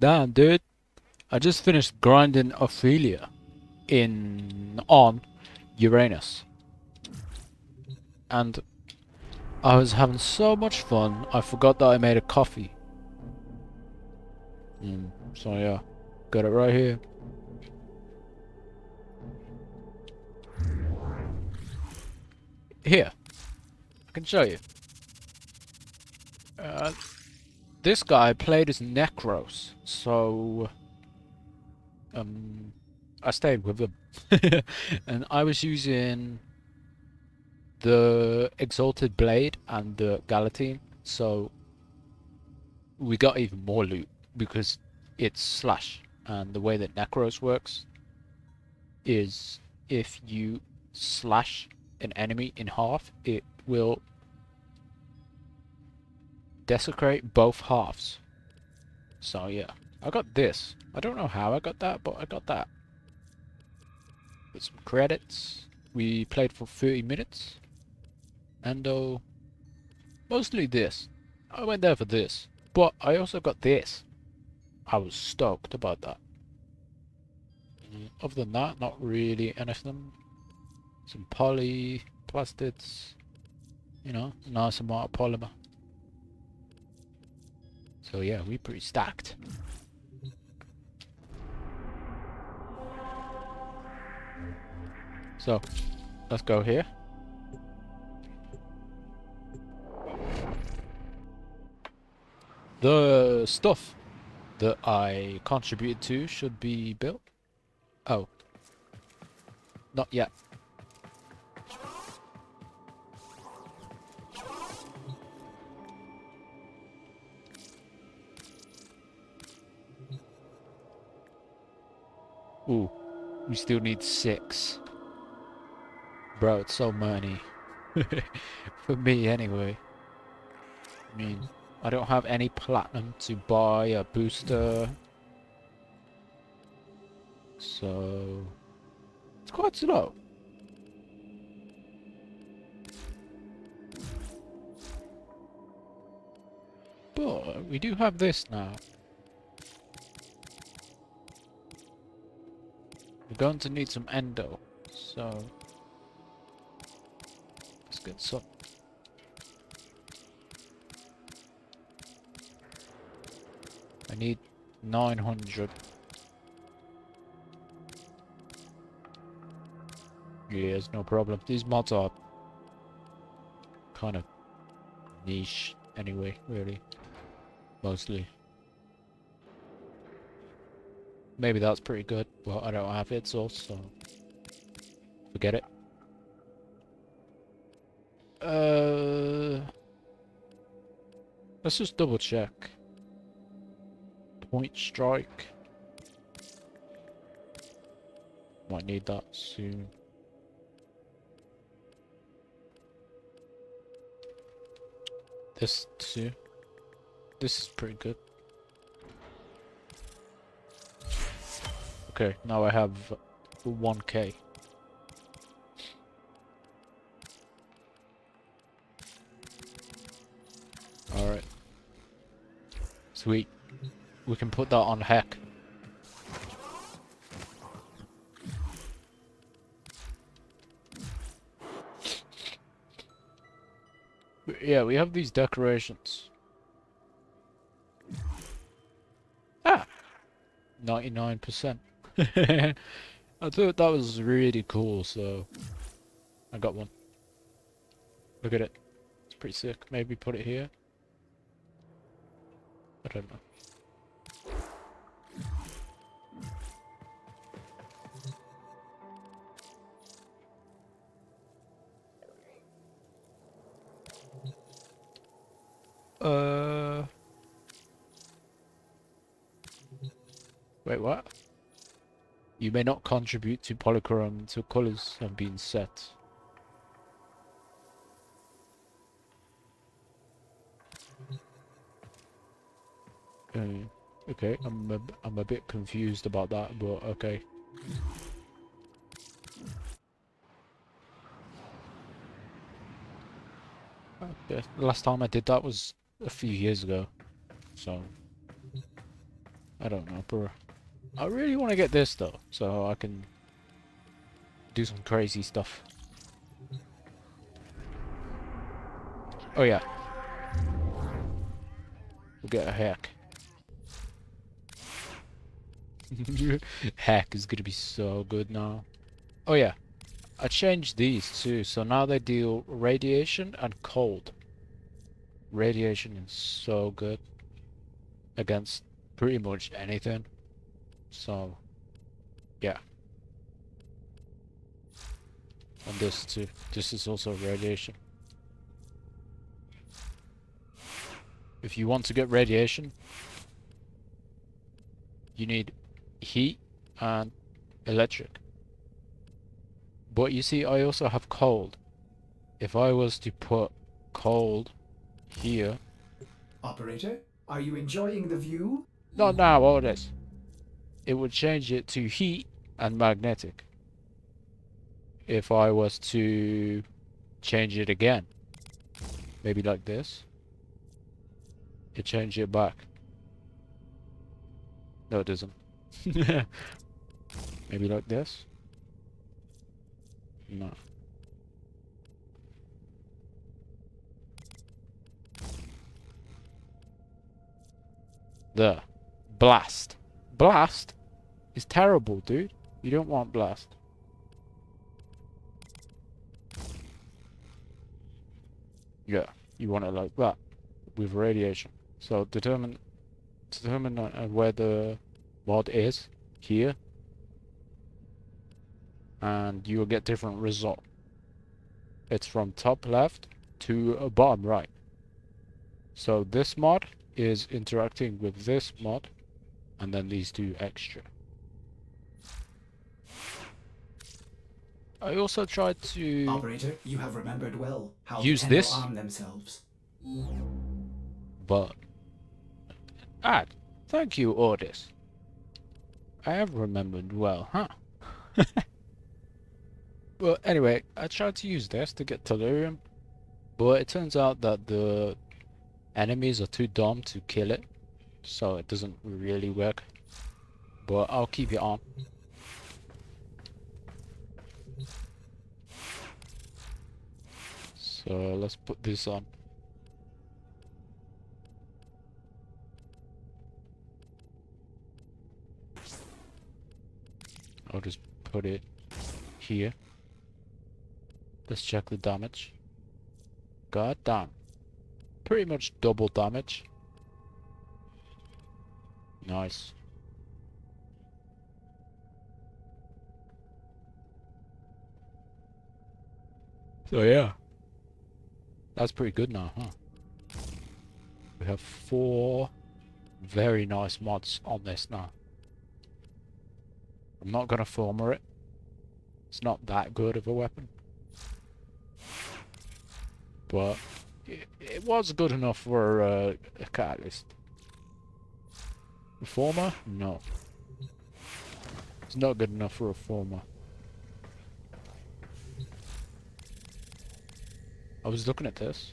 Damn, dude. I just finished grinding Ophelia on Uranus. And I was having so much fun, I forgot that I made a coffee. So yeah, got it right here. Here, I can show you. Uh, this guy played as Necros, so I stayed with him. And I was using the Exalted Blade and the Galatine, so we got even more loot because it's slash. And the way that Necros works is if you slash an enemy in half, it will desecrate both halves. So yeah, I got this. I don't know how I got that, but I got that. With some credits. We played for 30 minutes. And mostly this. I went there for this. But I also got this. I was stoked about that. Other than that, not really anything. Some poly, plastids, you know, nice amount of polymer. So yeah, we pretty stacked. So, let's go here. The stuff that I contributed to should be built. Oh, not yet. Ooh, we still need 6. Bro, it's so many. For me, anyway. I mean, I don't have any platinum to buy a booster. So, it's quite slow. But we do have this now. We're going to need some endo. So, let's get some. I need 900. Yes, no problem. These mods are kind of niche anyway, really. Mostly. Maybe that's pretty good, but I don't have it, so forget it. Let's just double check. Point strike. Might need that soon. This too. This is pretty good. Okay, now I have 1k. Alright. Sweet. We can put that on heck. But yeah, we have these decorations. Ah! 99%. I thought that was really cool, so I got one. Look at it. It's pretty sick. Maybe put it here. I don't know. Wait, what? You may not contribute to polychrome until colors have been set. Okay, I'm a bit confused about that, but okay. Okay. The last time I did that was a few years ago, so I don't know, bro. I really want to get this though, so I can do some crazy stuff. Oh yeah, we'll get a hack. Hack is gonna be so good now. Oh yeah, I changed these too, so now they deal radiation and cold. Radiation is so good against pretty much anything. So, yeah. And this too. This is also radiation. If you want to get radiation, you need heat and electric. But you see, I also have cold. If I was to put cold here... Operator, are you enjoying the view? Not now, Ordis. It would change it to heat and magnetic. If I was to change it again, maybe like this, it change it back. No, it doesn't. Maybe like this. No. There. Blast. Blast is terrible, dude. You don't want blast. Yeah, you want it like that with radiation. So determine where the mod is here, and you will get different result. It's from top left to bottom right. So this mod is interacting with this mod, and then these two extra. I also tried to Operator, you have remembered well how the use Tenno this, arm themselves. but thank you, Ordis. I have remembered well, huh? Well, anyway, I tried to use this to get Tellurium, but it turns out that the enemies are too dumb to kill it, so it doesn't really work. But I'll keep it on. So let's put this on. I'll just put it here. Let's check the damage. God damn. Pretty much double damage. Nice. So yeah. That's pretty good now, huh? We have 4 very nice mods on this now. I'm not gonna former it. It's not that good of a weapon. But it was good enough for a catalyst. Reformer? No. It's not good enough for a reformer. I was looking at this.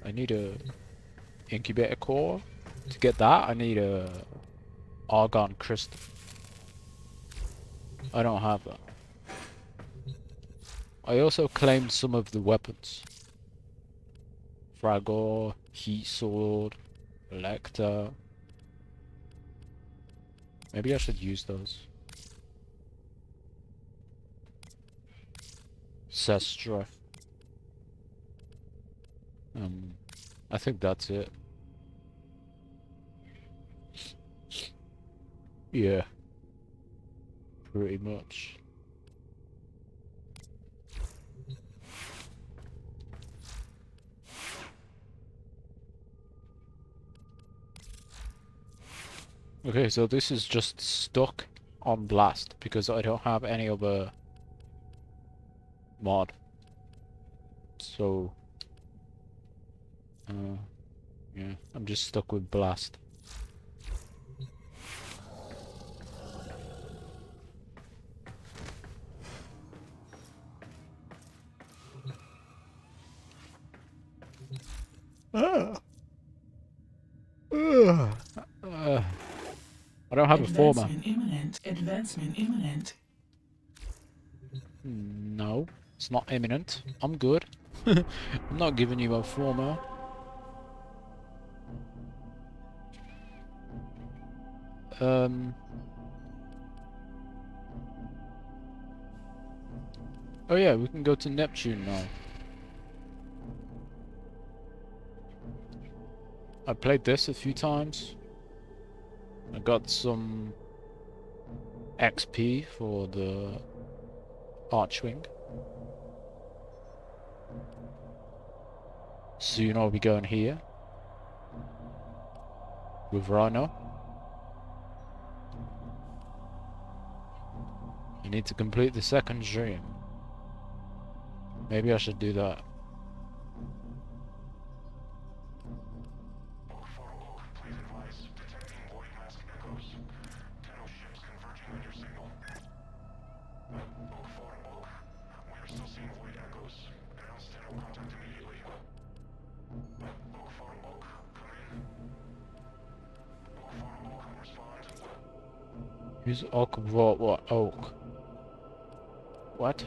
I need a incubator core. To get that, I need a argon crystal. I don't have that. I also claimed some of the weapons. Fragor, Heat Sword, Lecter. Maybe I should use those. Sestra. I think that's it. Yeah. Pretty much. Okay, so this is just stuck on blast because I don't have any other mod. So, yeah, I'm just stuck with blast. Ah. I don't have a former. Advancement imminent. Advancement imminent. No, it's not imminent. I'm good. I'm not giving you a former. Oh yeah, we can go to Neptune now. I played this a few times. I got some XP for the Archwing. Soon I'll be going here with Rhino. I need to complete the second dream. Maybe I should do that. Who's Oak brought what? Oak. What?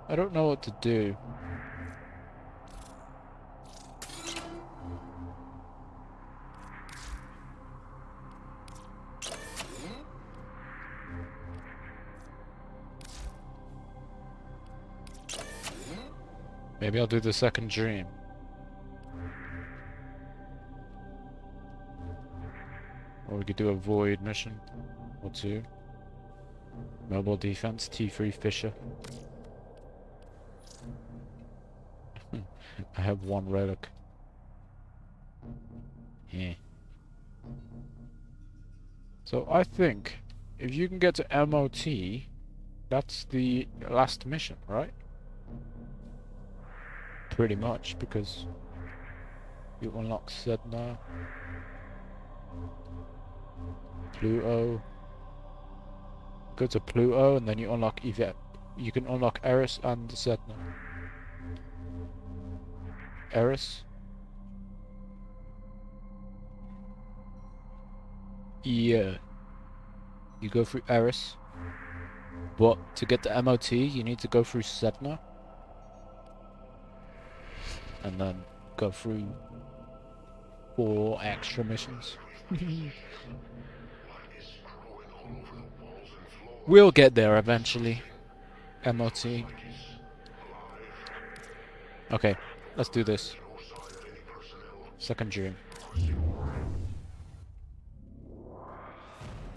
I don't know what to do. Maybe I'll do the second dream. Or we could do a void mission or two. Mobile defense, T3 Fisher. I have one relic. Yeah. So I think if you can get to MOT, that's the last mission, right? Pretty much, because you unlock Sedna, Pluto. Go to Pluto and then you unlock Yvette. You can unlock Eris and Sedna. Eris. Yeah. You go through Eris. But to get to MOT, you need to go through Sedna. And then go through 4 extra missions. We'll get there eventually. MOT. Okay, let's do this. Second dream.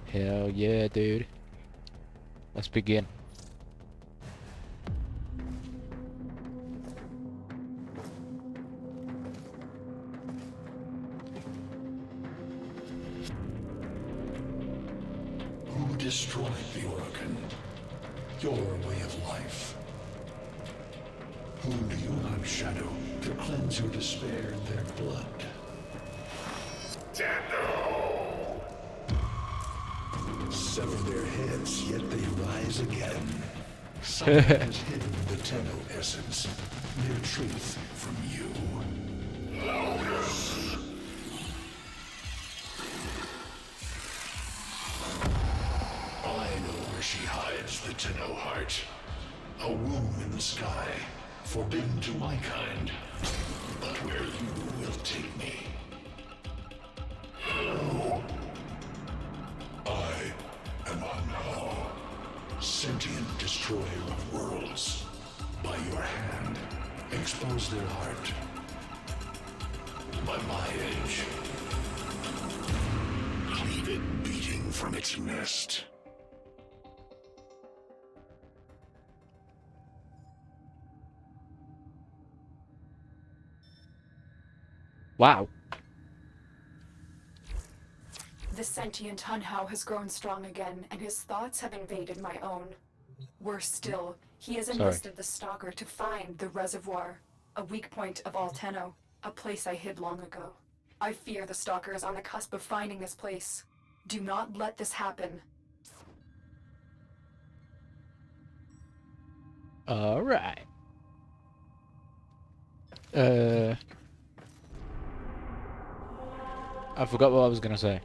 Hell yeah, dude. Let's begin. Who destroyed the organ? Your way of life. Whom do you hunt, Shadow, to cleanse your despair in their blood? Tenno! Sever their heads, yet they rise again. Someone has hidden the Tenno essence, their truth from you. Lotus! I know where she hides the Tenno heart. A womb in the sky, forbidden to my kind, but where you will take me. I am Unknown, sentient destroyer of worlds. By your hand, expose their heart. By my edge, cleave it beating from its nest. Wow. The sentient Hunhao has grown strong again, and his thoughts have invaded my own. Worse still, he has enlisted the Stalker to find the reservoir, a weak point of all Tenno, a place I hid long ago. I fear the Stalker is on the cusp of finding this place. Do not let this happen. Alright. I forgot what I was gonna say.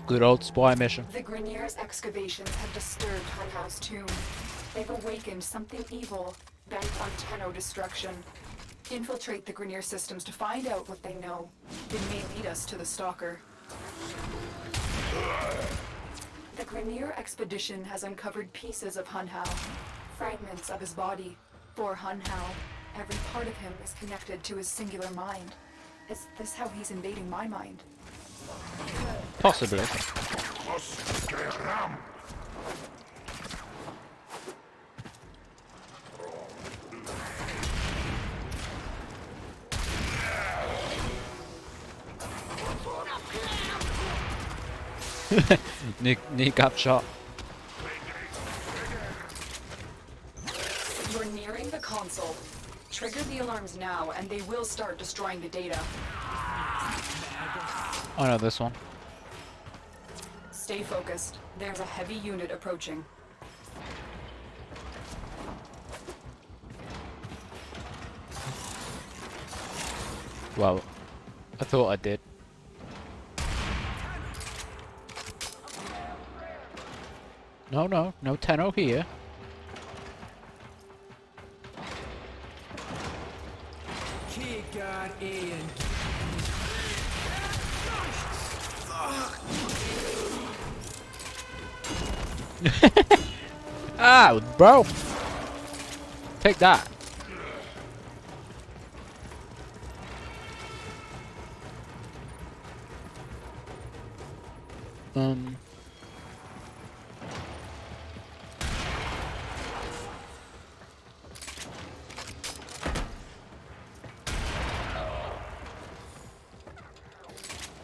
Good old spy mission. The Grineer's excavations have disturbed Hunhow's tomb. They've awakened something evil, bent on Tenno destruction. Infiltrate the Grineer systems to find out what they know. It may lead us to the Stalker. The Grineer expedition has uncovered pieces of Hunhow, fragments of his body. For Hunhow, every part of him is connected to his singular mind. Is this how he's invading my mind? Possibly. Kneecap shot. You're nearing the console. Trigger the alarms now, and they will start destroying the data. I know this one. Stay focused. There's a heavy unit approaching. Well, I thought I did. No Tenno here. Ah, bro! Take that.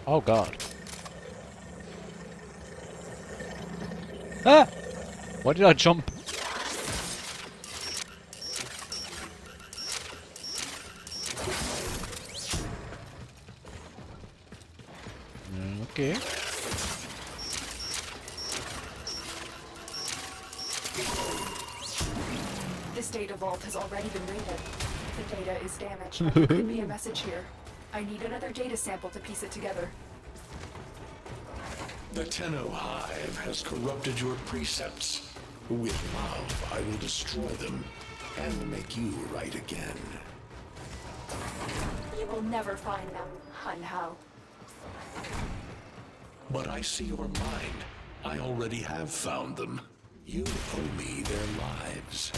Oh god. Ah! Why did I jump? Okay. This data vault has already been raided. The data is damaged. There could be a message here. I need another data sample to piece it together. The Tenno Hive has corrupted your precepts. With love, I will destroy them and make you right again. You will never find them, Hunhow. But I see your mind. I already have found them. You owe me their lives.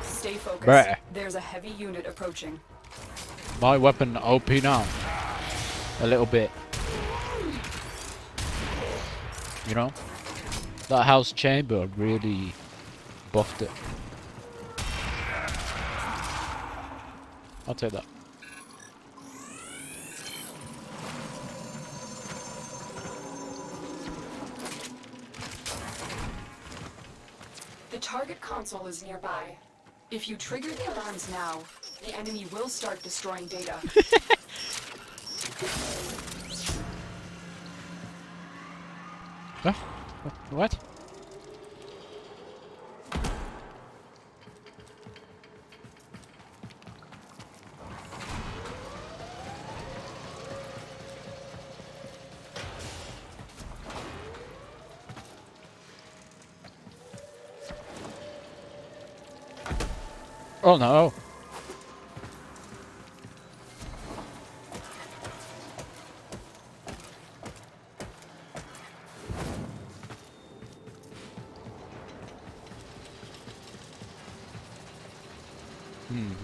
Stay focused. Bruh. There's a heavy unit approaching. My weapon OP now. A little bit. You know? That house chamber really buffed it. I'll take that. The target console is nearby. If you trigger the alarms now, the enemy will start destroying data. Huh? What? Oh no.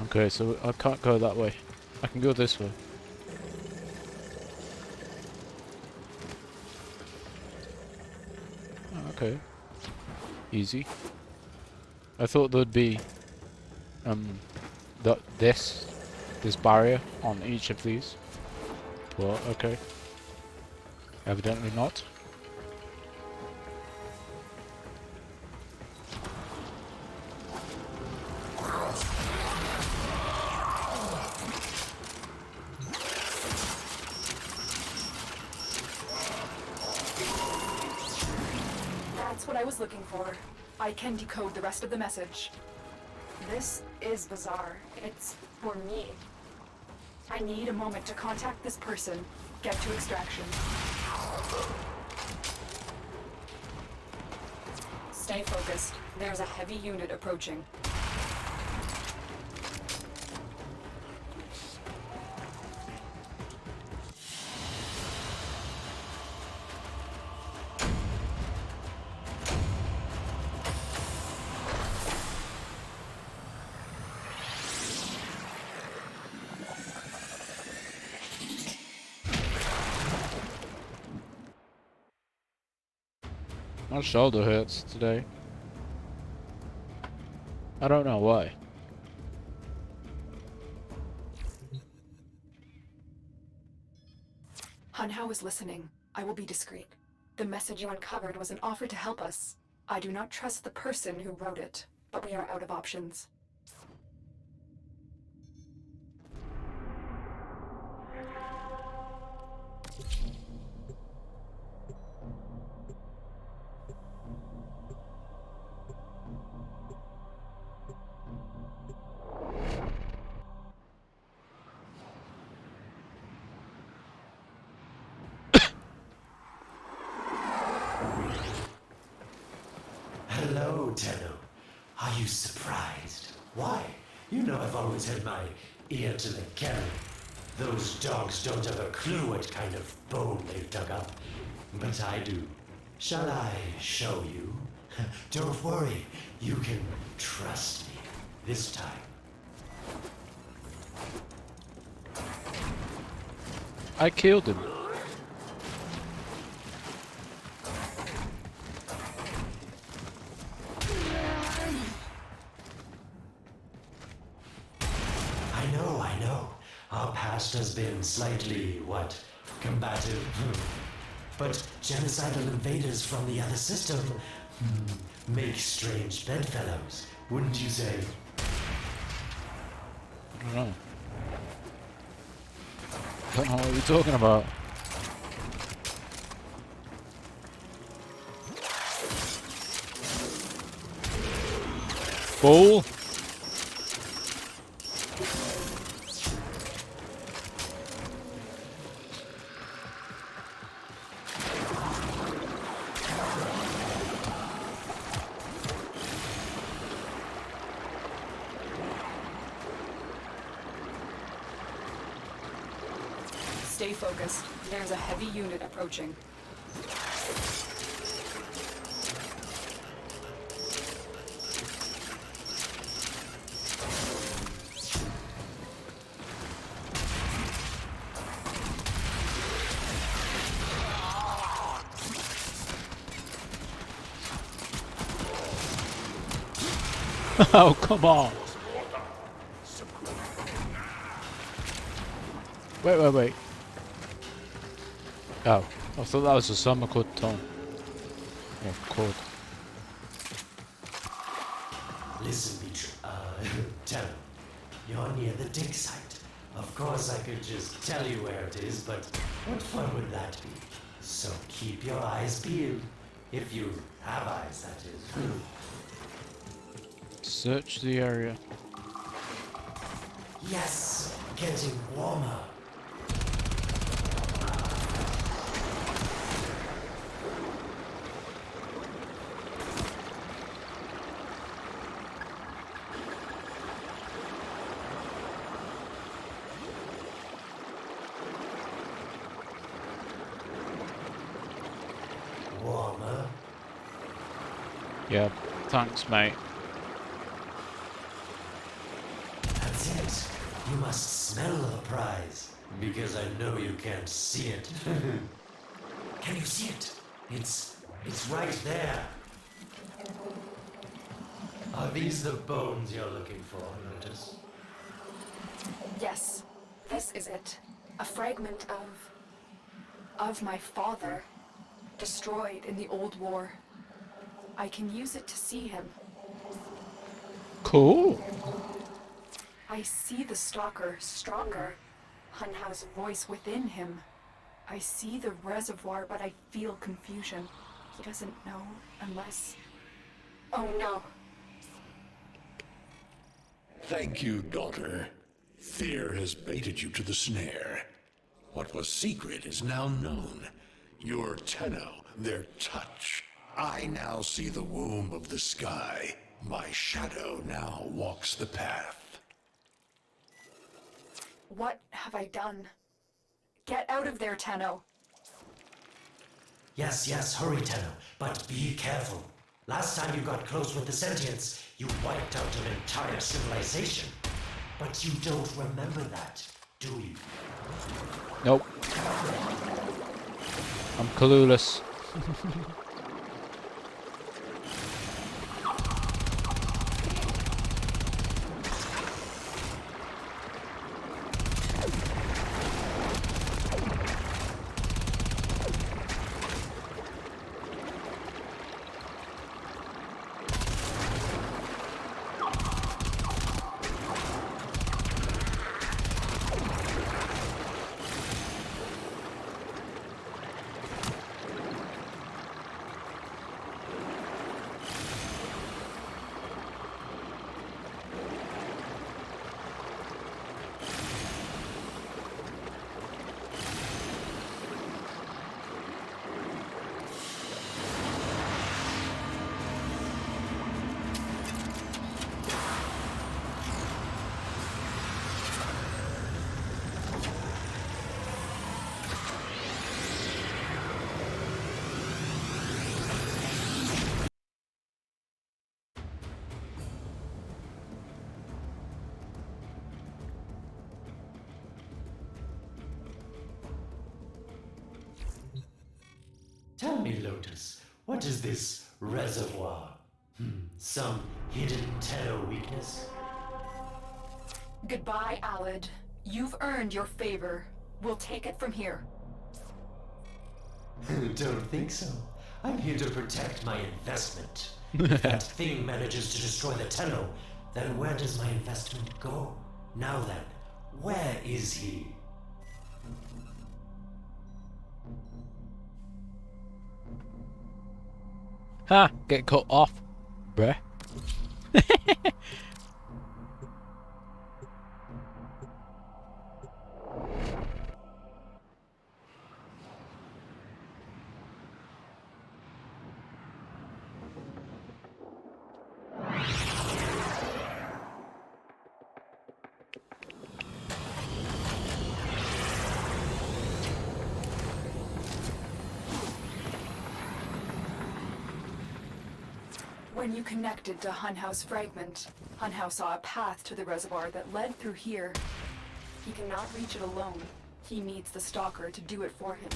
Okay, so I can't go that way. I can go this way. Okay. Easy. I thought there'd be this barrier on each of these. Well, okay. Evidently not. That's what I was looking for. I can decode the rest of the message. This is bizarre. It's for me. I need a moment to contact this person, get to extraction. Stay focused. There's a heavy unit approaching. My shoulder hurts today. I don't know why. Hunhao is listening. I will be discreet. The message you uncovered was an offer to help us. I do not trust the person who wrote it, but we are out of options. Hello, Tenno. Are you surprised? Why? You know I've always had my ear to the cannon. Those dogs don't have a clue what kind of bone they've dug up. But I do. Shall I show you? Don't worry. You can trust me. This time. I killed him. I know. Our past has been slightly, combative. But genocidal invaders from the other system make strange bedfellows, wouldn't you say? I don't know. Don't know what you're talking about. Fool! Stay focused. There's a heavy unit approaching. Oh, come on! Wait. Oh, I thought that was a summer chord tone. Or chord. Listen, Tenno, you're near the dig site. Of course I could just tell you where it is, but what fun would that be? So keep your eyes peeled. If you have eyes, that is. Search the area. Yes, getting warmer. Warmer. Yeah, thanks, mate. That's it. You must smell the prize. Because I know you can't see it. Can you see it? It's It's right there. Are these the bones you're looking for, Lotus? Yes, this is it. A fragment of my father, destroyed in the old war. I can use it to see him. Cool. I see the Stalker stronger. Hunhow's voice within him. I see the reservoir, but I feel confusion. He doesn't know unless... Oh no. Thank you, daughter. Fear has baited you to the snare. What was secret is now known. Your Tenno, their touch. I now see the womb of the sky. My shadow now walks the path. What have I done? Get out of there, Tenno. Yes, hurry, Tenno, but be careful. Last time you got close with the sentients, you wiped out an entire civilization. But you don't remember that, do you? Nope. I'm clueless. Tell me, Lotus, what is this reservoir? Some hidden Tenno weakness? Goodbye, Alid. You've earned your favor. We'll take it from here. Don't think so. I'm here to protect my investment. If that thing manages to destroy the Tenno, then where does my investment go? Now then, where is he? Ha! Get cut off, bruh. When you connected to Hunhow's fragment, Hunhow saw a path to the reservoir that led through here. He cannot reach it alone. He needs the Stalker to do it for him.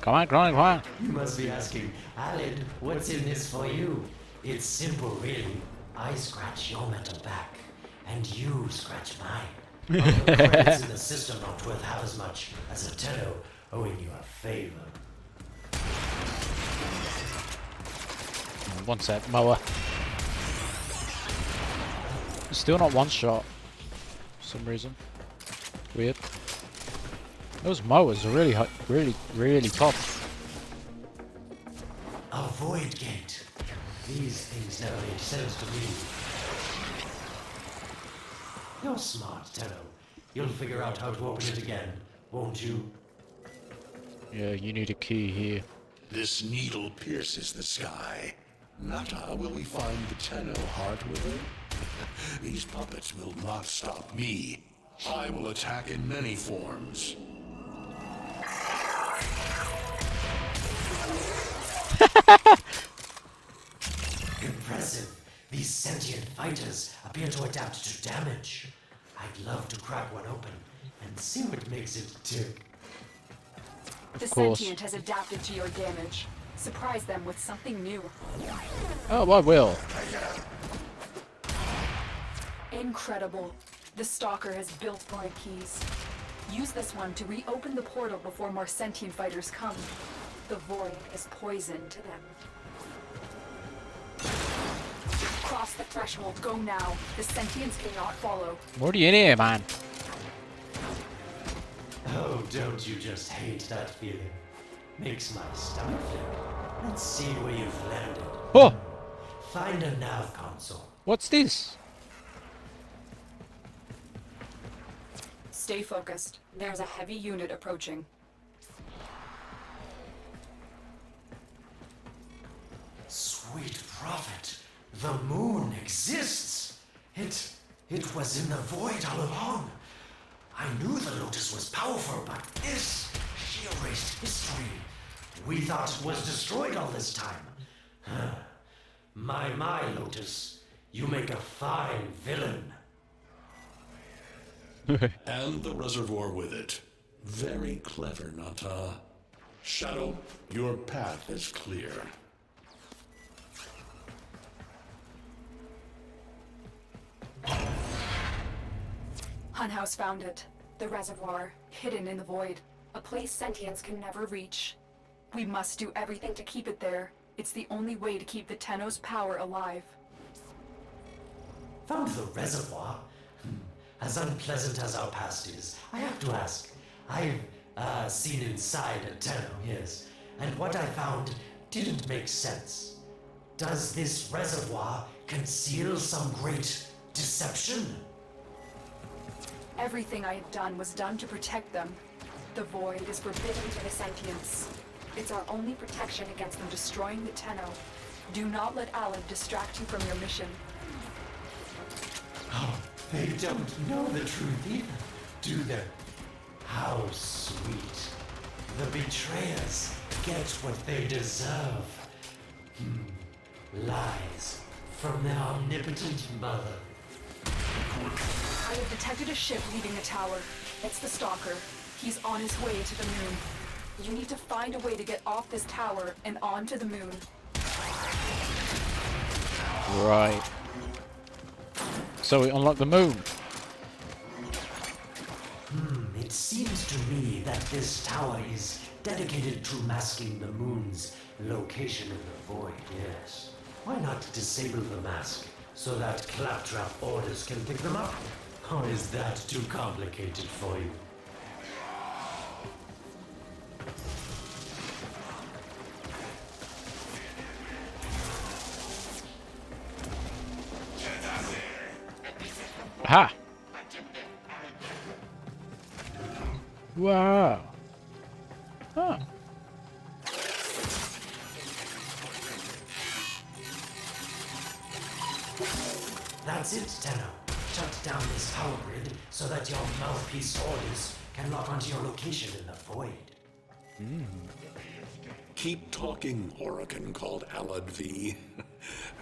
Come on, come on. You must be asking, Alid, what's in this for you? It's simple, really. I scratch your metal back, and you scratch mine. But the credits in the system aren't worth half as much as a Tenno owing you a favor. One sec, mower. Still not one shot. For some reason. Weird. Those mowers are really tough. A void gate. These things never made sense to me. You're smart, Tenno. You'll figure out how to open it again, won't you? Yeah, you need a key here. This needle pierces the sky. Not how will we find the Tenno heart with it? These puppets will not stop me. I will attack in many forms. Impressive. These sentient fighters appear to adapt to damage. I'd love to crack one open and see what makes it tick. The course. sentient has adapted to your damage. Surprise them with something new. Oh, I will. Incredible. The Stalker has built my keys. Use this one to reopen the portal before more sentient fighters come. The void is poison to them. Cross the threshold. Go now. The sentients cannot follow. What are you in here, man? Oh, don't you just hate that feeling? Makes my stomach flip. Let's see where you've landed. Oh, Find a nav console. what's this? Stay focused. There's a heavy unit approaching. Sweet prophet, the moon exists. It was in the void all along. I knew the Lotus was powerful, but this, she erased history. We thought it was destroyed all this time. Huh. My, Lotus, you make a fine villain. And the reservoir with it. Very clever, Nata. Shadow, your path is clear. Hunhouse found it. The reservoir, hidden in the void. A place sentients can never reach. We must do everything to keep it there. It's the only way to keep the Tenno's power alive. Found the reservoir? As unpleasant as our past is, I have to ask. I've seen inside a Tenno, yes, and what I found didn't make sense. Does this reservoir conceal some great deception? Everything I had done was done to protect them. The void is forbidden to the sentients. It's our only protection against them destroying the Tenno. Do not let Alan distract you from your mission. Oh, they don't know the truth either, do they? How sweet. The betrayers get what they deserve. Lies from their omnipotent mother. I have detected a ship leaving the tower. It's the Stalker. He's on his way to the moon. You need to find a way to get off this tower and onto the moon. Right. So we unlock the moon. It seems to me that this tower is dedicated to masking the moon's location in the void, yes. Why not disable the mask so that claptrap Ordis can pick them up? Or is that too complicated for you? Aha! Wow. Huh. That's it, Tenno. Shut down this power grid so that your mouthpiece Ordis can lock onto your location in the void. Keep talking, Oracle called Alad V.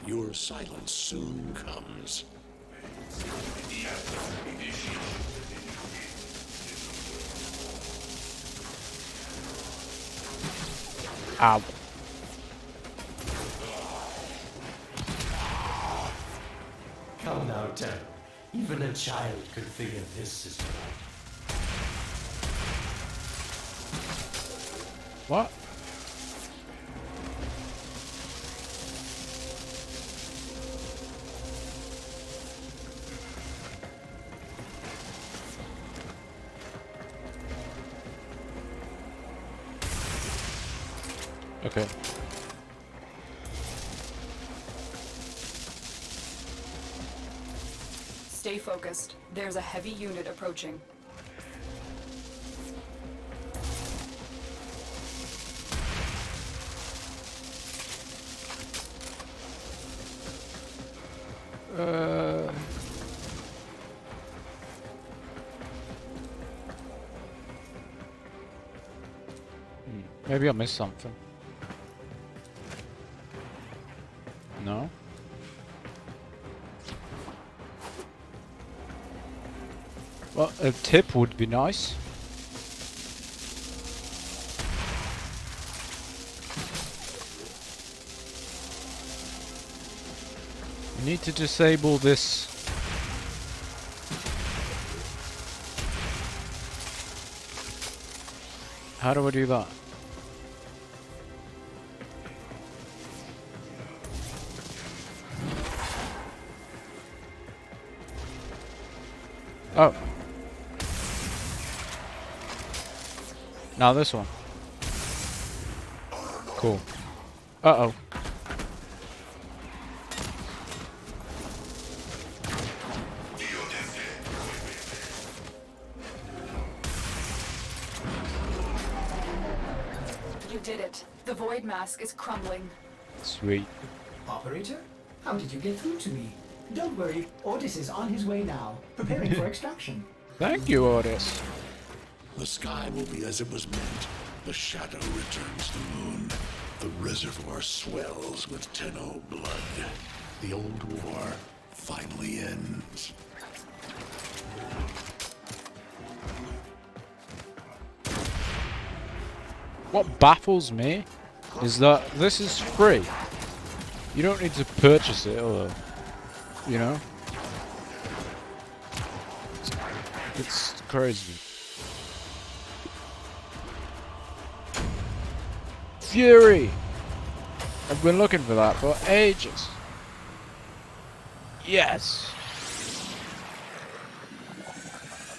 Your silence soon comes. Ow. Come now, Tenno. Even a child could figure this system out. What? Okay. Stay focused. There's a heavy unit approaching. Maybe I missed something. No? Well, a tip would be nice. We need to disable this. How do I do that? Oh. Now this one. Cool. Uh-oh. You did it. The void mask is crumbling. Sweet. Operator? How did you get through to me? Don't worry, Ordis is on his way now, preparing for extraction. Thank you, Ordis. The sky will be as it was meant. The shadow returns the moon. The reservoir swells with Tenno blood. The old war finally ends. What baffles me is that this is free. You don't need to purchase it, or, you know? It's crazy. Fury! I've been looking for that for ages. Yes!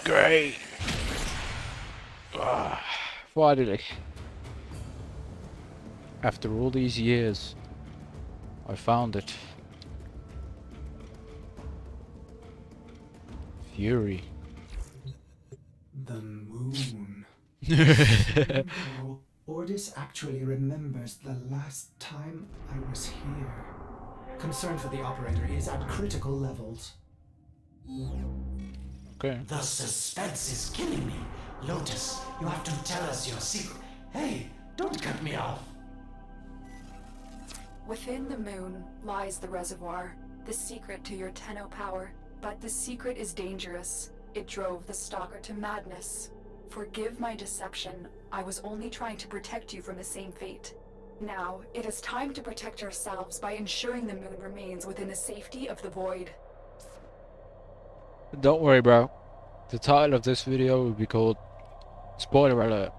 Great! Finally. After all these years, I found it. Fury. The moon. Ordis actually remembers the last time I was here. Concern for the operator is at critical levels. Okay. The suspense is killing me. Lotus, you have to tell us your secret. Hey, don't cut me off. Within the moon lies the reservoir, the secret to your Tenno power. But the secret is dangerous. It drove the Stalker to madness. Forgive my deception. I was only trying to protect you from the same fate. Now, it is time to protect ourselves by ensuring the moon remains within the safety of the void. Don't worry, bro. The title of this video will be called Spoiler Alert.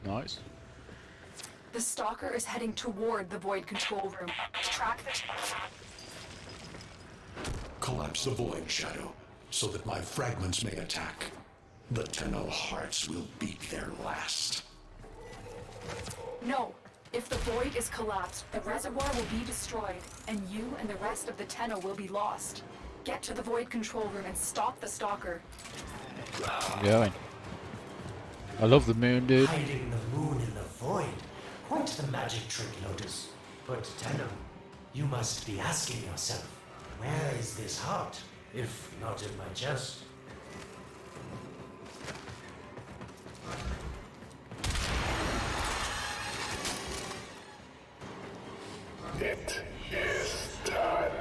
Nice. The Stalker is heading toward the void control room. Track the... Collapse the void, Shadow, so that my fragments may attack. The Tenno hearts will beat their last. No! If the void is collapsed, the reservoir will be destroyed, and you and the rest of the Tenno will be lost. Get to the void control room and stop the Stalker. I'm going. I love the moon, dude. Hiding the moon in the void. Quite the magic trick, Lotus. But Tenno, you must be asking yourself, where is this heart, if not in my chest? It is done.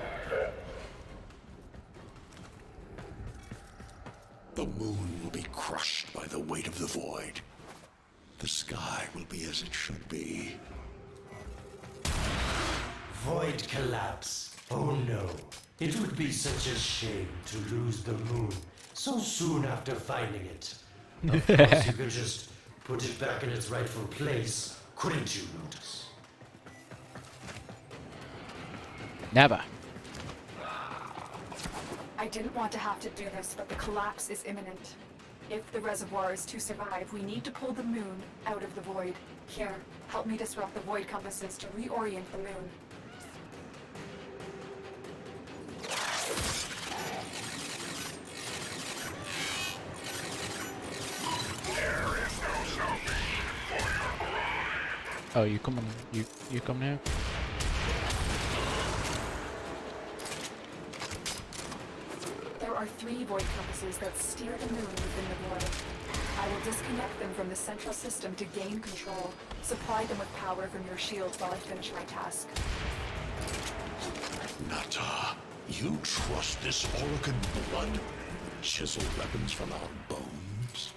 The moon will be crushed by the weight of the void. The sky will be as it should be. Void collapse. Oh no. It would be such a shame to lose the moon so soon after finding it. Of course, you could just put it back in its rightful place, couldn't you, Lotus? Never. I didn't want to have to do this, but the collapse is imminent. If the reservoir is to survive, we need to pull the moon out of the void. Here, help me disrupt the void compasses to reorient the moon. Oh, you coming? You come now? There are 3 void compasses that steer the moon within the void. I will disconnect them from the central system to gain control. Supply them with power from your shields while I finish my task. Nata, you trust this Orokin blood? Chisel weapons from our bones?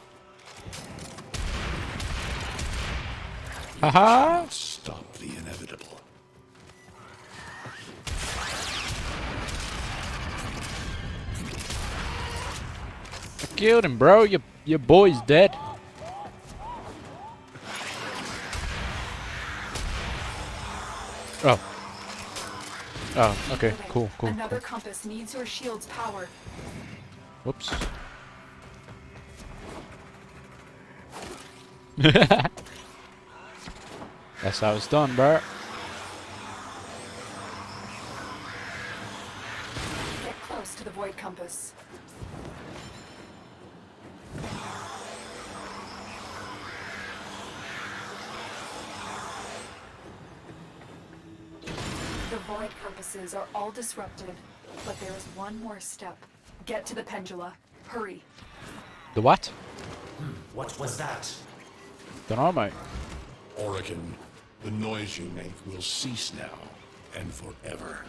You Haha! cannot stop the inevitable. I killed him, bro. Your boy's dead. Oh. Oh, okay. Cool, cool, Another cool. compass needs your shield's power. Whoops. That's how it's done, bro. Get close to the void compass. The void compasses are all disrupted, but there is one more step. Get to the pendula. Hurry. The what? What was that? Dunno, mate. Orokin, the noise you make will cease now and forever.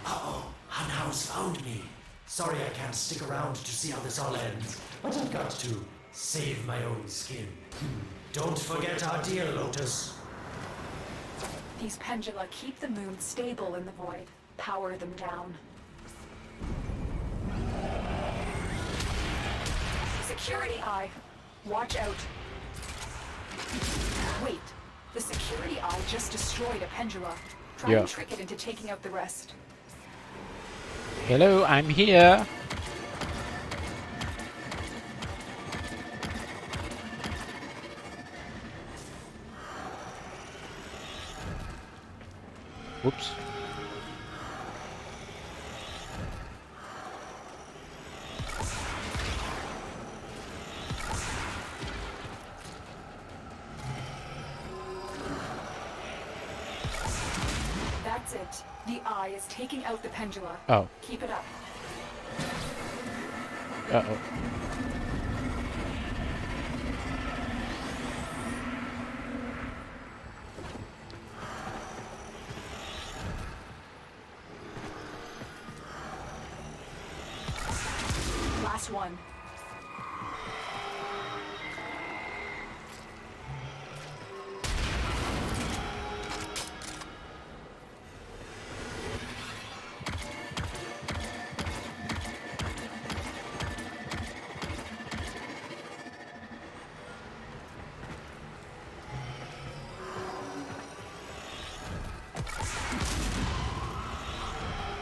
Uh-oh, Hanau's found me. Sorry I can't stick around to see how this all ends, but I've got to save my own skin. Don't forget our dear Lotus. These pendula keep the moon stable in the void. Power them down. Security eye. Watch out. Wait. The security eye just destroyed a pendula. Try Yeah. and trick it into taking out the rest. Hello, I'm here. Whoops. That's it. The eye is taking out the pendula. Oh. Keep it up. Uh-oh. Last one.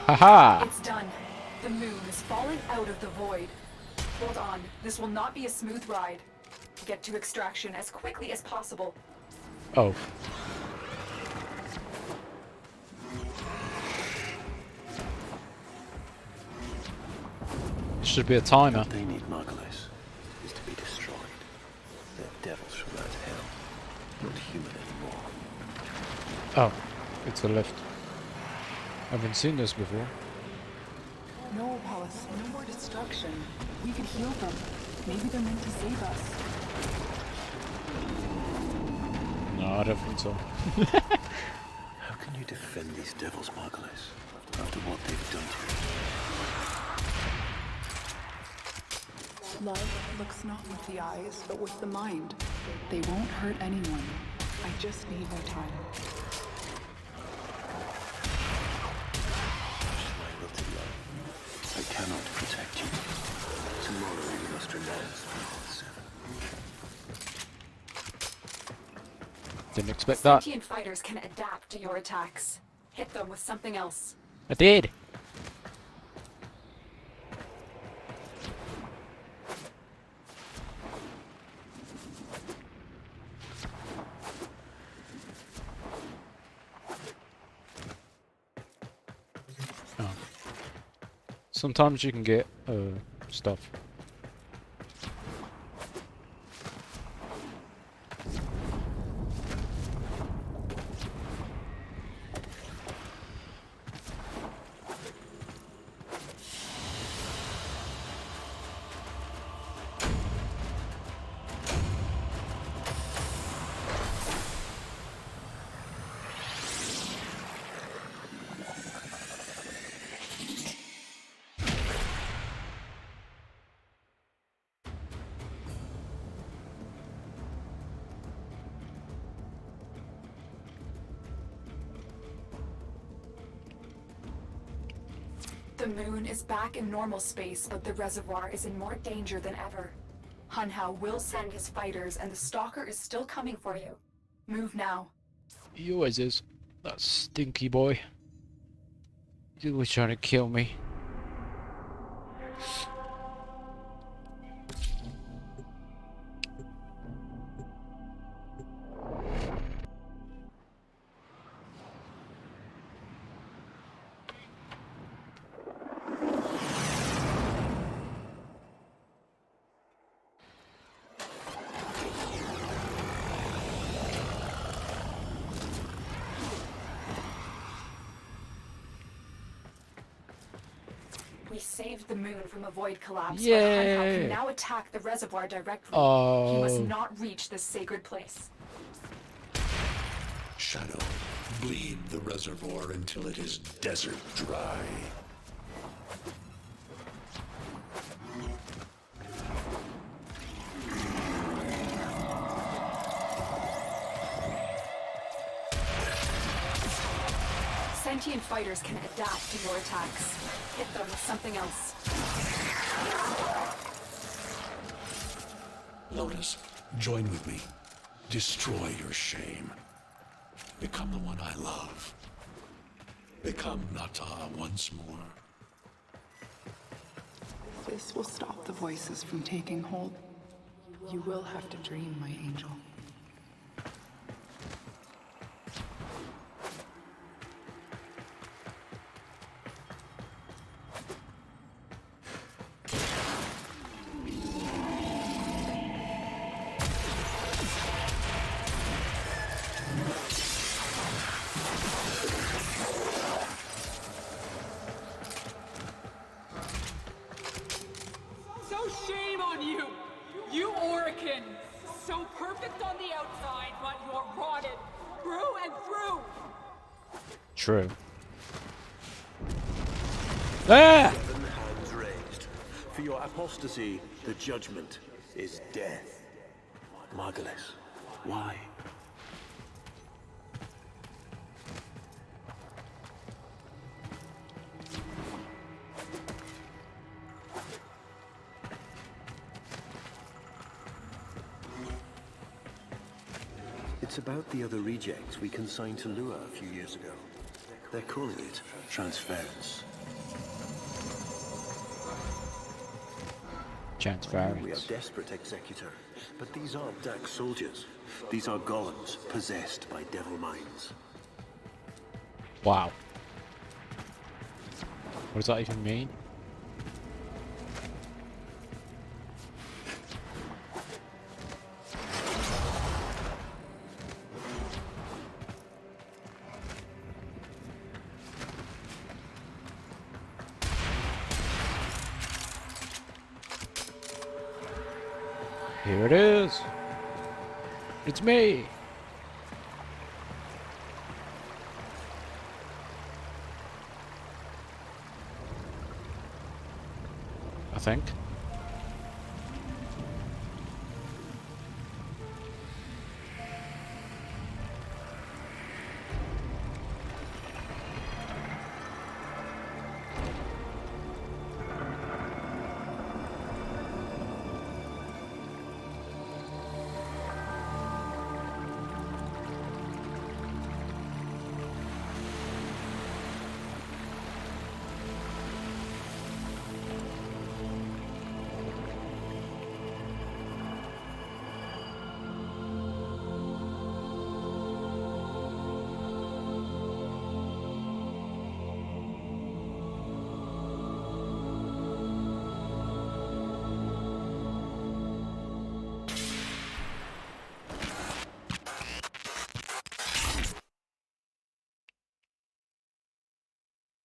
Haha! It's done. The moon is falling out of the void. Hold on. This will not be a smooth ride. Get to extraction as quickly as possible. Oh. Should be a timer. What they need, Margulis, is to be destroyed. They're devils from that hell, not human anymore. Oh. It's a lift. I haven't seen this before. No, Apollos, no more destruction. We could heal them. Maybe they're meant to save us. No, I don't think so. How can you defend these devils, Margulis, after what they've done to you? Love looks not with the eyes, but with the mind. They won't hurt anyone. I just need more time. My little love, I cannot protect you. Tomorrow you must renounce Path 7. Didn't expect that. Sentient fighters can adapt to your attacks. Hit them with something else. I did. Sometimes you can get stuff. The moon is back in normal space, but the reservoir is in more danger than ever. Hunhao will send his fighters, and the Stalker is still coming for you. Move now. He always is. That stinky boy. He's always trying to kill me. We saved the moon from a void collapse, Yay! but Hunhao can now attack the reservoir directly. He must not reach this sacred place. Shadow, bleed the reservoir until it is desert dry. Sentient fighters can adapt to your attacks. Hit them with something else. Lotus, join with me. Destroy your shame. Become the one I love. Become Nata once more. This will stop the voices from taking hold. You will have to dream, my angel. So shame on you! You Orican! So perfect on the outside, but you're rotted through and through! True. Ah! 7 hands raised. For your apostasy, the judgment is death. Margulis, why? It's about the other rejects we consigned to Lua a few years ago. They're calling it transference. We are Transference. desperate, Executor, but these aren't Dax soldiers. These are golems possessed by devil minds. Wow. What does that even mean? Here it is. It's me. I think.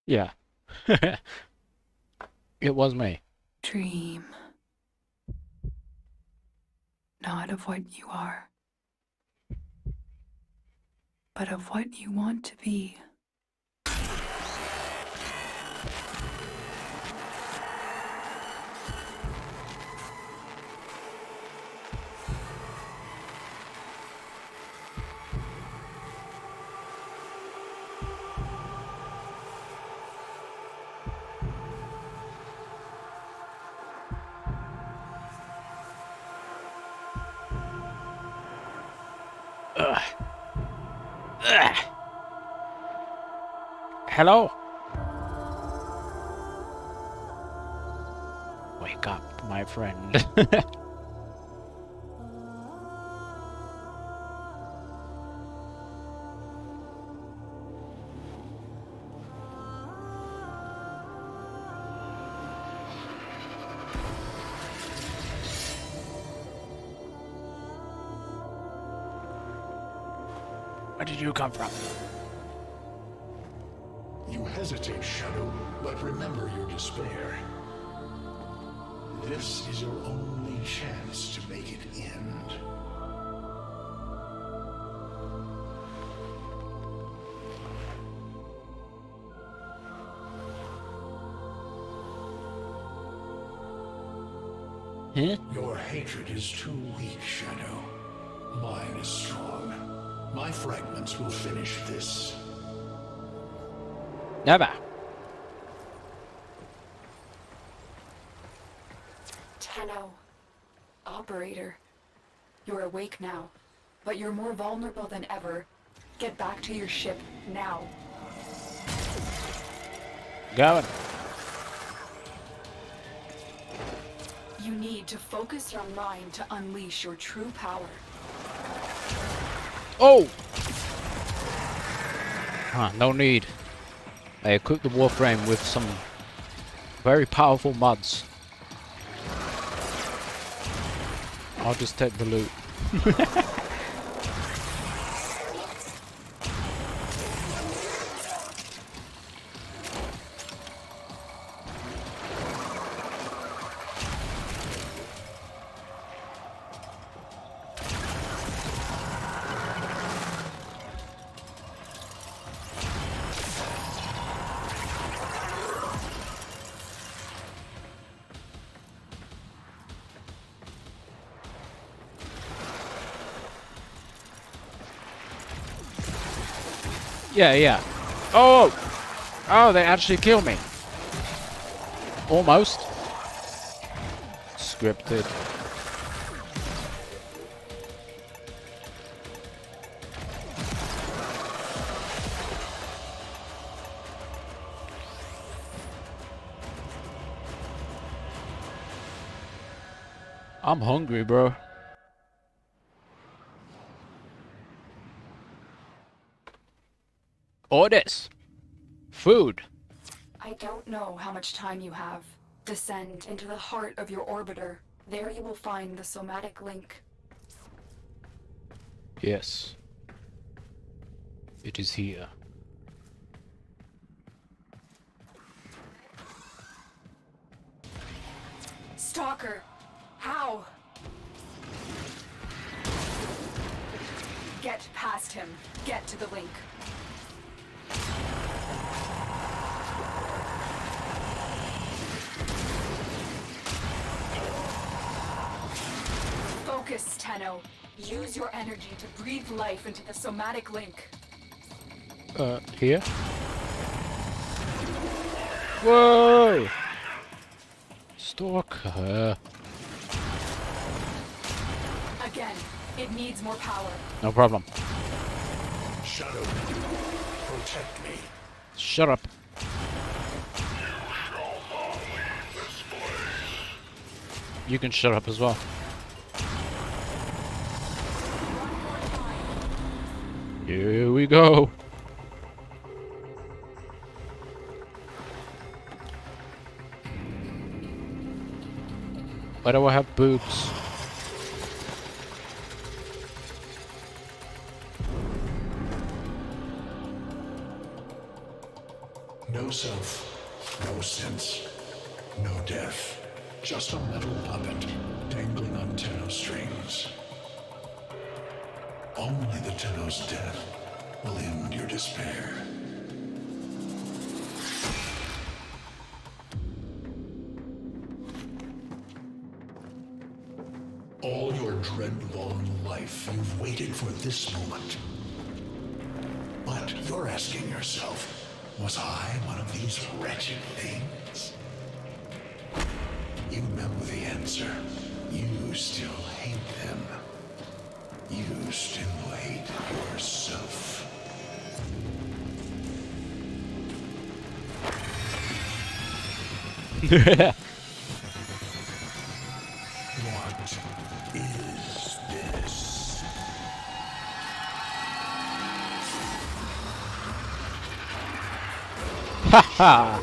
Yeah. It was me. Dream. Not of what you are, but of what you want to be. Ugh. Ugh. Hello? Wake up, my friend. Where did you come from? You hesitate, Shadow, but remember your despair. This is your only chance to make it end. Huh? Your hatred is too weak, Shadow. Mine is strong. My fragments will finish this. Never. Tenno. Operator. You're awake now, but you're more vulnerable than ever. Get back to your ship now. Going. You need to focus your mind to unleash your true power. Oh! No need. I equipped the Warframe with some very powerful mods. I'll just take the loot. Yeah. Oh! Oh, they actually killed me. Almost. Scripted. I'm hungry, bro. Ordis! Food! I don't know how much time you have. Descend into the heart of your orbiter. There you will find the somatic link. Yes. It is here. Stalker! How? Get past him. Get to the link. Focus, Tenno. Use your energy to breathe life into the somatic link. Here? Whoa! Stalker. Again, it needs more power. No problem. Shadow, protect me. Shut up. You can shut up as well. Here we go. Why do I have boobs? No No self, no sense, no death. Just a metal puppet dangling on Tenno strings. Only the Tenno's death will end your despair. All your dread-long life, you've waited for this moment. But you're asking yourself, was I one of these wretched things? You know the answer. You still hate them. You still hate yourself. What is this? Haha!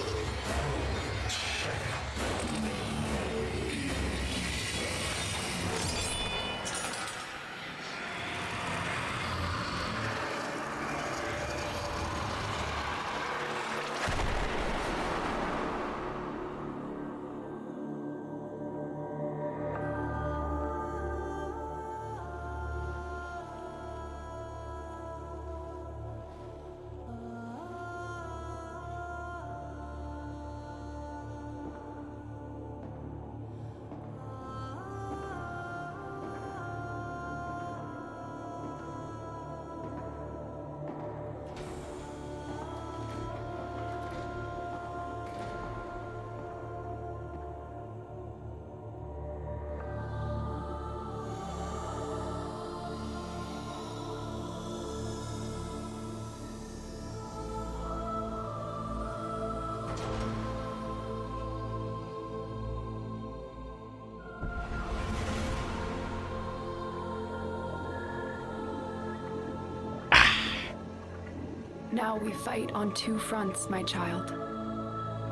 Now we fight on two fronts, my child.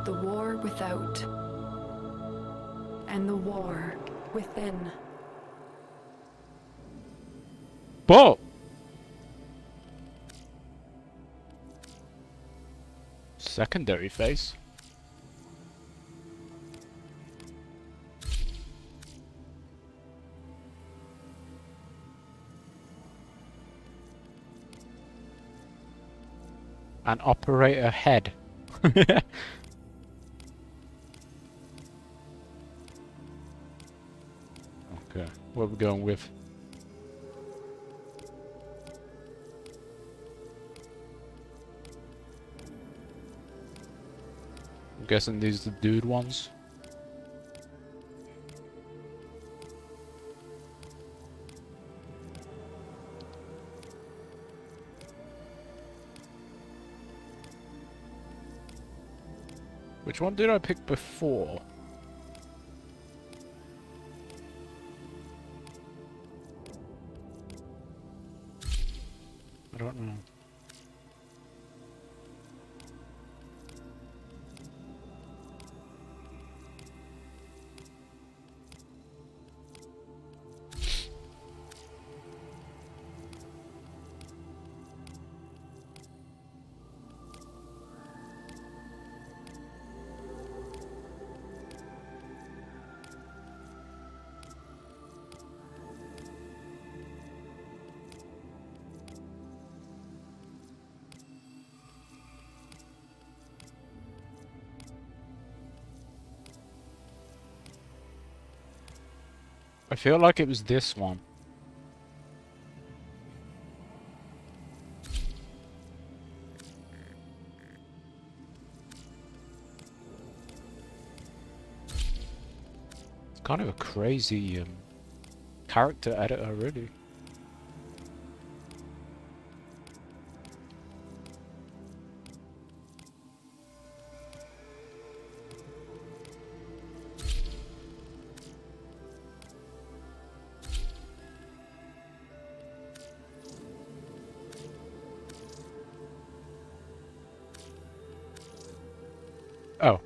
The war without, and the war within. Whoa! Secondary phase. An operator head. Okay, what are we going with? I'm guessing these are the dude ones. Which one did I pick before? I don't know. I feel like it was this one. It's kind of a crazy character editor, really. Oh.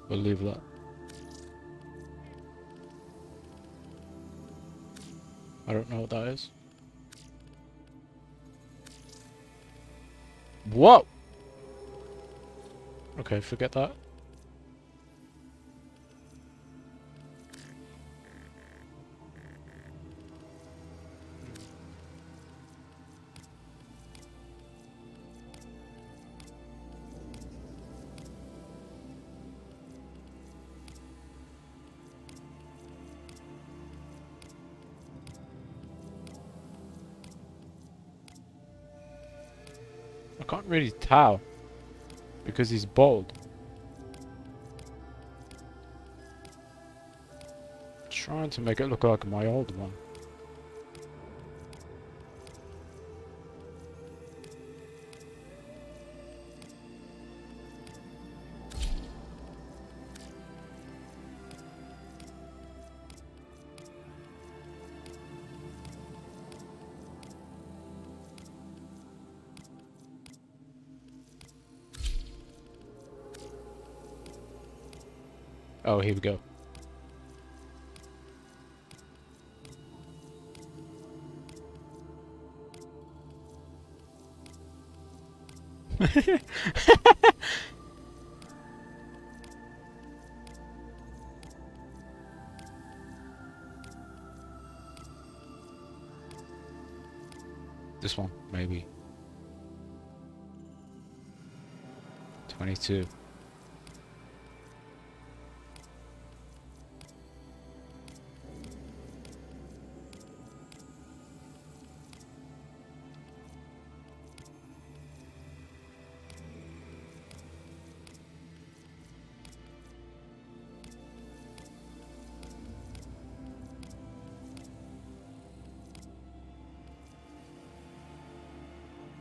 We'll leave that. I don't know what that is. Whoa! Okay, forget that. I can't really tell because he's bald. Trying to make it look like my old one. Oh, here we go. This one, maybe. 22.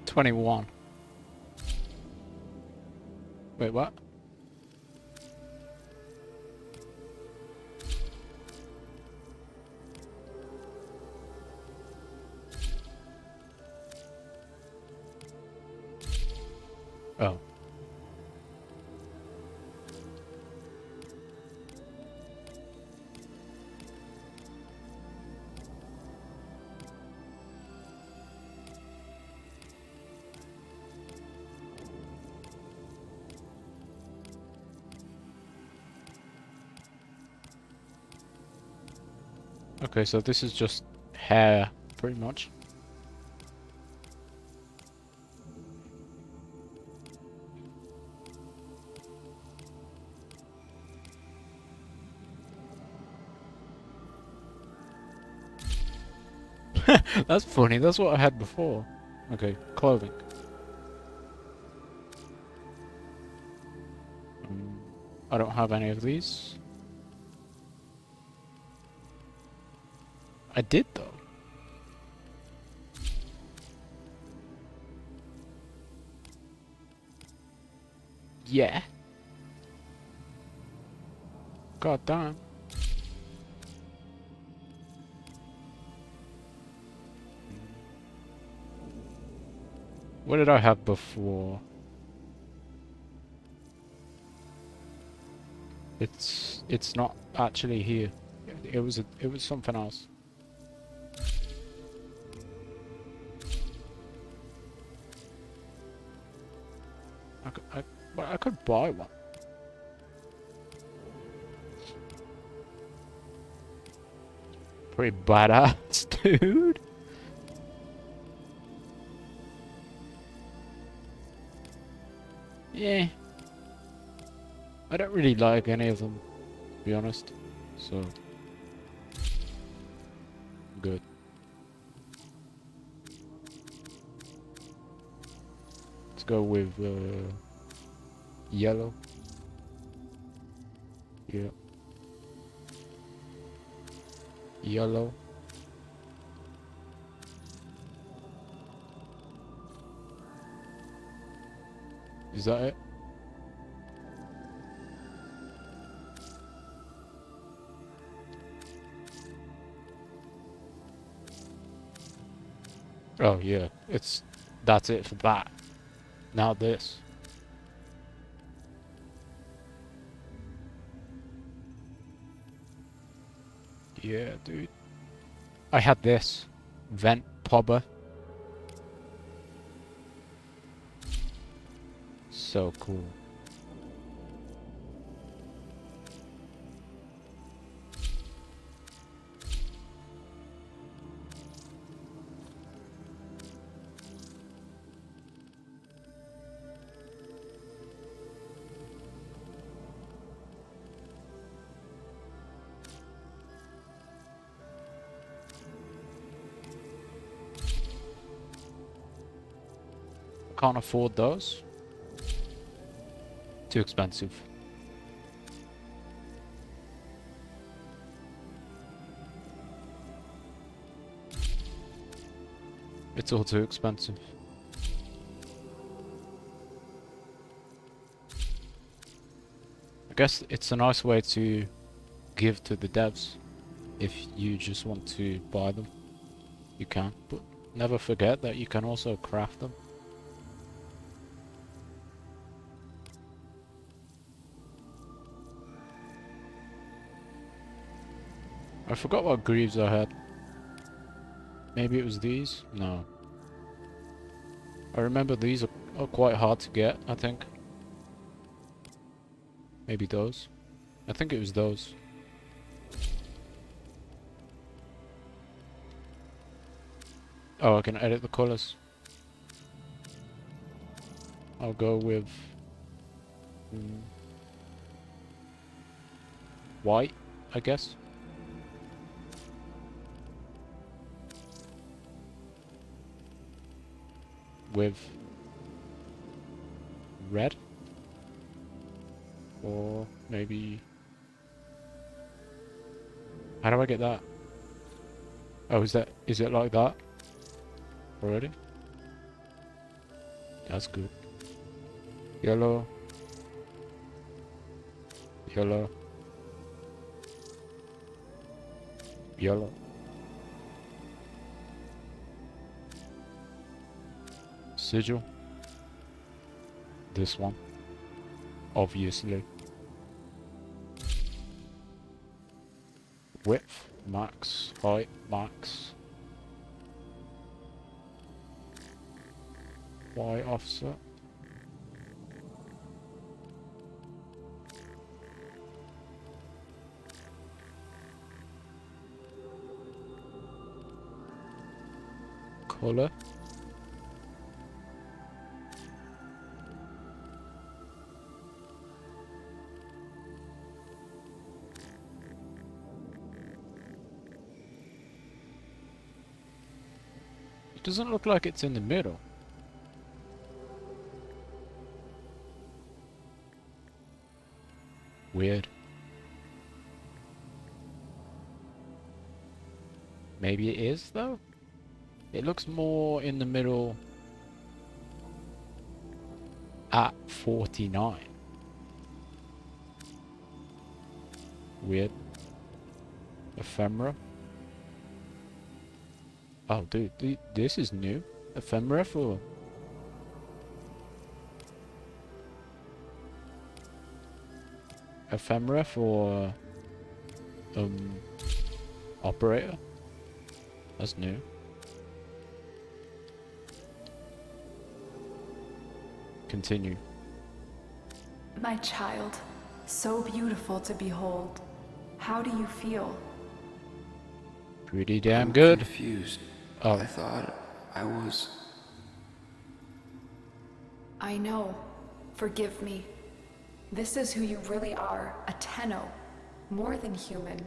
$21. Wait, what? Oh. Okay, so this is just hair, pretty much. That's funny, that's what I had before. Okay, clothing. I don't have any of these. I did though. Yeah. God damn. What did I have before? It's not actually here. It was something else. I could buy one. Pretty badass, dude. Yeah. I don't really like any of them, to be honest. So good. Let's go with yellow. Yeah. Yellow. Is that it? Oh yeah, that's it for that. Now this. Yeah, dude. I had this. Vent Pobber. So cool. Can't afford those. Too expensive. It's all too expensive. I guess it's a nice way to give to the devs. If you just want to buy them, you can. But never forget that you can also craft them. I forgot what greaves I had. Maybe it was these? No. I remember these are quite hard to get, I think. Maybe those. I think it was those. Oh, I can edit the colors. I'll go with white, I guess. With red, or maybe, how do I get that? Oh, is it like that already? That's good. Yellow, yellow, yellow. Sigil. This one, obviously. Width, max, height, max. Y offset. Color. It doesn't look like it's in the middle. Weird. Maybe it is, though? It looks more in the middle at 49. Weird. Ephemera. Oh, dude, this is new. Ephemera for... Ephemera for... operator. That's new. Continue. My child, so beautiful to behold. How do you feel? Pretty damn I'm good. Confused. Oh. I thought I was... I know. Forgive me. This is who you really are, a Tenno. More than human,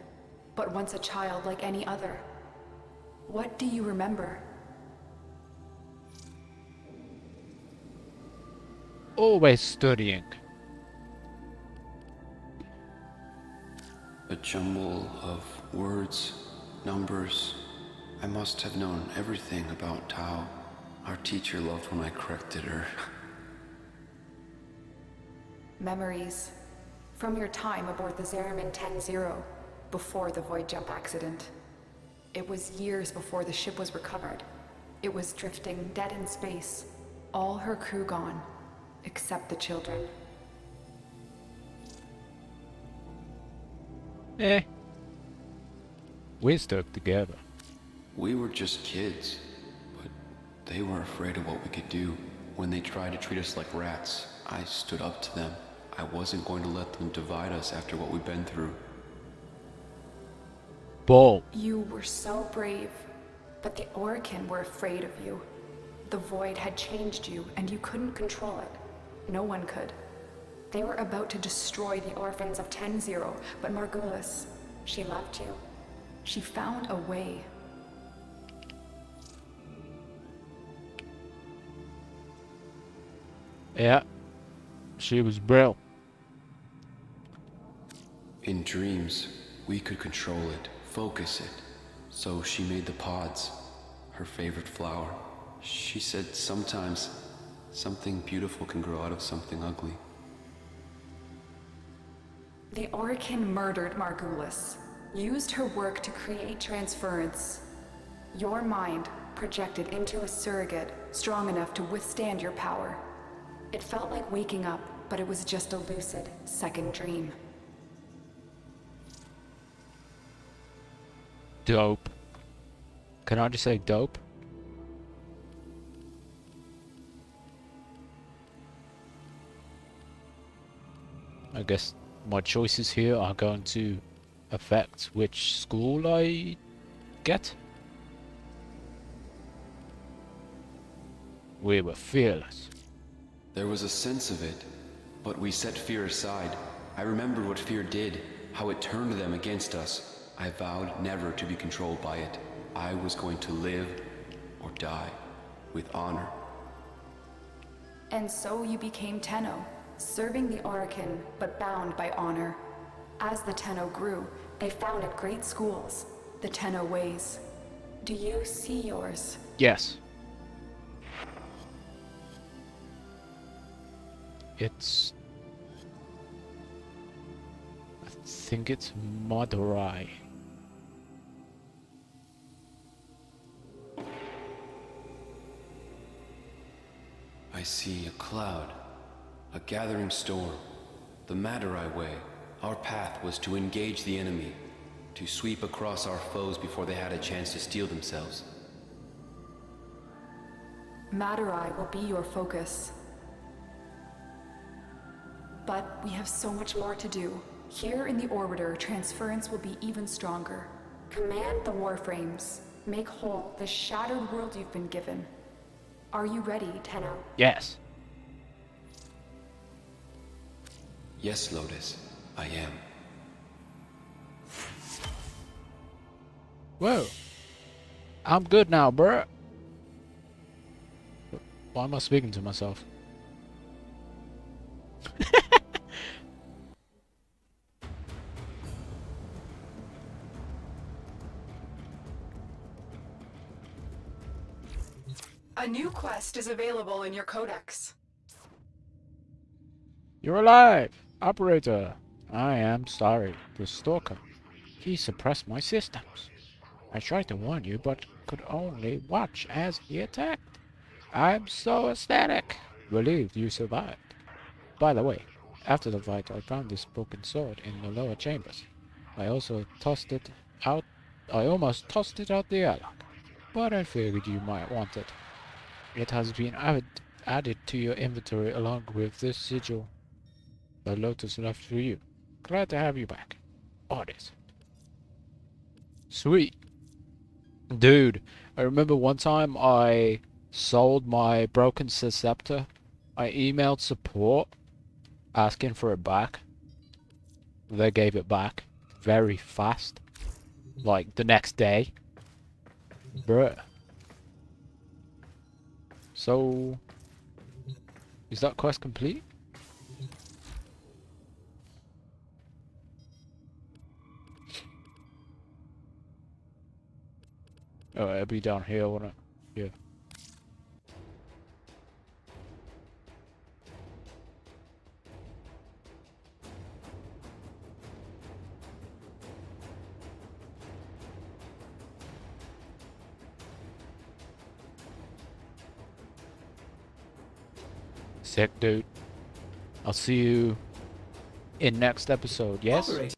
but once a child like any other. What do you remember? Always studying. a jumble of words, numbers. I must have known everything about Tao. Our teacher loved when I corrected her. Memories. From your time aboard the Zeramin 10-0, before the void jump accident. It was years before the ship was recovered. It was drifting dead in space. All her crew gone, except the children. We're stuck together. We were just kids, but they were afraid of what we could do. When they tried to treat us like rats, I stood up to them. I wasn't going to let them divide us after what we've been through. Bull. You were so brave, but the Orokin were afraid of you. The Void had changed you, and you couldn't control it. No one could. They were about to destroy the orphans of 10-0, but Margulis, she loved you. She found a way. Yeah. She was brilliant. In dreams, we could control it, focus it. So she made the pods, her favorite flower. She said sometimes something beautiful can grow out of something ugly. The Orokin murdered Margulis, used her work to create transference. Your mind projected into a surrogate strong enough to withstand your power. It felt like waking up, but it was just a lucid second dream. Dope. Can I just say dope? I guess my choices here are going to affect which school I get. We were fearless. There was a sense of it, but we set fear aside. I remembered what fear did, how it turned them against us. I vowed never to be controlled by it. I was going to live or die with honor. And so you became Tenno, serving the Orokin, but bound by honor. As the Tenno grew, they founded great schools, the Tenno ways. Do you see yours? Yes. I think it's Madurai. I see a cloud, a gathering storm, the Madurai way. Our path was to engage the enemy, to sweep across our foes before they had a chance to steel themselves. Madurai will be your focus. But we have so much more to do. Here in the Orbiter, transference will be even stronger. Command the Warframes. Make whole the shattered world you've been given. Are you ready, Tenno? Yes. Yes, Lotus, I am. Whoa. I'm good now, bruh. Why am I speaking to myself? A new quest is available in your codex. You're alive! Operator! I am sorry. The Stalker. He suppressed my systems. I tried to warn you, but could only watch as he attacked. I'm so ecstatic. Relieved you survived. By the way, after the fight, I found this broken sword in the lower chambers. I also tossed it out. I almost tossed it out the airlock, but I figured you might want it. It has been added to your inventory along with this sigil that Lotus left for you. Glad to have you back. Ordis. Sweet. Dude, I remember one time I sold my broken scepter. I emailed support asking for it back. They gave it back very fast. Like the next day. Bruh. So, is that quest complete? Oh, it'll be down here, won't it? Yeah. Sick, dude. I'll see you in next episode, yes? Operator.